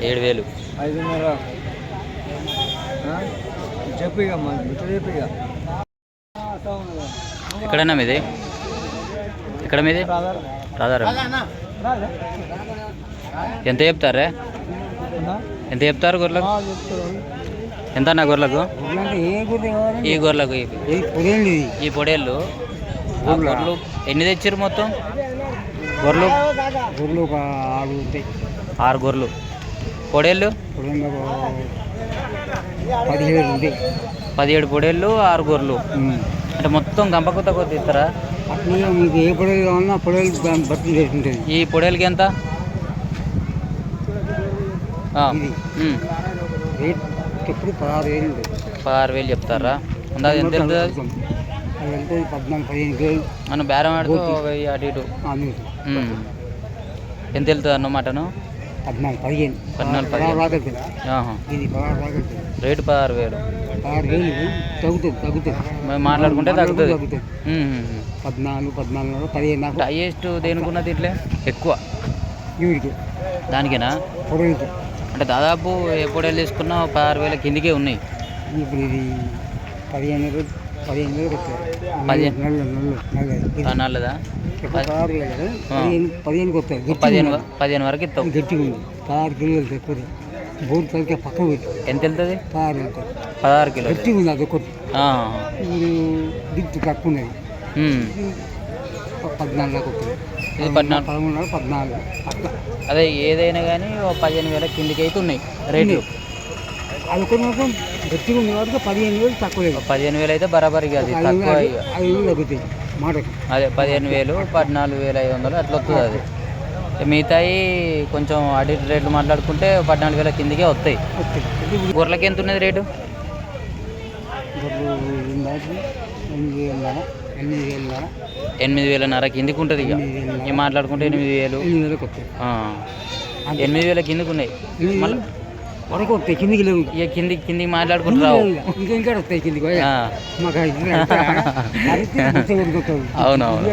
ఏడు వేలు 5,500 చెప్పు ఇక చెప్పు ఇక. ఎక్కడన్నా మీది? ఎక్కడ మీది? రాధారం. ఎంత చెప్తారే? ఎంత చెప్తారు గొర్రెలకు? ఎంత అన్న గొర్రెలకు? ఈ గొర్రెలకు ఈ పొడేళ్ళు గొర్రెలు ఎన్ని తెచ్చారు మొత్తం? గొర్రెలు 6 గొర్రెలు. పొడేళ్ళు 17 పొడేళ్ళు 6 గొర్రెలు. అంటే మొత్తం గంపకొత్త కొద్ది ఇస్తారా? మీకు ఏ పొడేలు కావాలన్నా పొడేలు బట్టి ఉంటుంది. ఈ పొడేలకి ఎంత? రేట్ ఎప్పుడు 16,000 ఉంటుంది. 16,000 చెప్తారా? అందాజ ఎంత వెళ్తుంది? అది వెళ్తుంది 14-15,000. మనం బేరం ఆడుతూ అటు ఇటు ఎంత వెళ్తుంది అన్న మటను? 14-15. రేటు 16,000. 16,000 తగ్గుతుంది. మేము మాట్లాడుకుంటే తగ్గుతుంది. 14-15. హైయెస్ట్ దేనికున్నది ఇట్లే ఎక్కువ వీడికి దానికేనా? పొడేలకి అంటే దాదాపు ఏ పొడేలు తీసుకున్నా 16,000 కిందికే ఉన్నాయి. ఇప్పుడు ఇది 15,000 నల్లదా? 15 వస్తాయి. 15 వరకు ఇస్తాం. గట్టిగా ఉంది. 16 కిలోలు వెళ్తాయి. బోర్డు తలకే పక్క పెట్టి ఎంత వెళ్తుంది? 16 కిలో గట్టిగా ఉంది. అదొకటి ఇప్పుడు దిక్కు తక్కువ ఉన్నది. 14 దాకా వస్తుంది. 13-14 అట్లా. అదే ఏదైనా కానీ 15,000 కిందికి అయితే ఉన్నాయి రేట్లు. అదొకటి మాత్రం గట్టిగా ఉంది కాబట్టి 15,000 తక్కువ. 15,000 అయితే బరాబరికి అది తక్కువ. 5,000 తగ్గుతాయి మాటకి. అదే 15,000 14,500 అట్లా వస్తుంది. అది మిగతాయి కొంచెం అడి రేట్లు మాట్లాడుకుంటే 14,000 కిందికే వస్తాయి. గొర్రెలకి ఎంత ఉన్నది రేటు? 8,500 కిందికి ఉంటుంది. ఇక ఇవి మాట్లాడుకుంటే 8,000 కిందికి ఉన్నాయి. మళ్ళీ వరకు వస్తాయి. కిందికి లేవు. ఇక కిందికి మాట్లాడుకుంటారు. ఇంకా వస్తాయి కిందికి. అవునవును.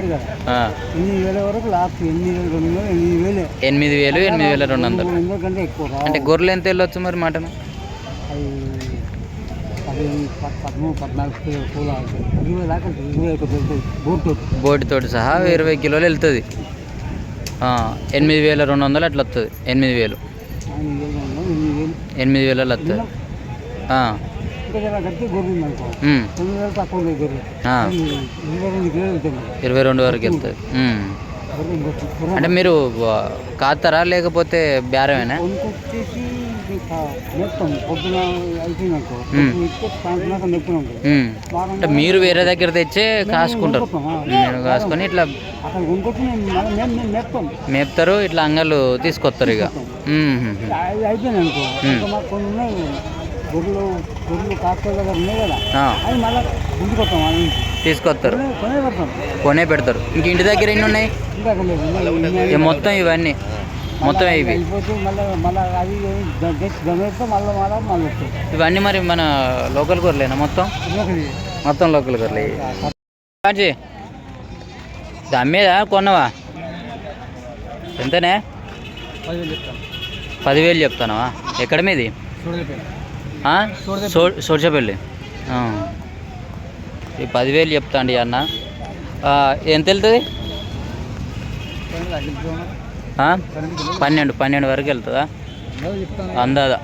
8,000 వరకు లాస్ట్. 8,200 8,200 కంటే ఎక్కువ. అంటే గొర్రెలు ఎంత వెళ్ళొచ్చు మరి మటన్? 13-14 కిలో అవుతుంది. 20 దాకా 21 బోటితోటి సహా 20 కిలోలు వెళ్తుంది. 8,200 అట్లా వస్తుంది. 8,000 వస్తుంది. 22 వరకు వెళ్తుంది. అంటే మీరు కాస్తారా లేకపోతే బేరమేనా? అంటే మీరు వేరే దగ్గర తెచ్చే కాసుకుంటారు. మీరు కాసుకొని ఇట్లా మేపుతారు. ఇట్లా అంగళ్ళు తీసుకొస్తారు. ఇక తీసుకొస్తారు, కొనే పెడతారు. ఇంక ఇంటి దగ్గర ఎన్ని ఉన్నాయి? మొత్తం ఇవన్నీ మొత్తం ఇవి ఇవన్నీ మరి మన లోకల్ గొర్రెలేనా? మొత్తం లోకల్ గొర్రెలే. అమ్మేదా కొన్నవా? ఎంతనే? 10,000 చెప్తానవా? ఎక్కడ మీది? సోడ్చపల్లి. ఈ 10,000 చెప్తా అండి అన్న. ఎంత వెళ్తుంది? 12 వరకు వెళ్తుందా అందాదా?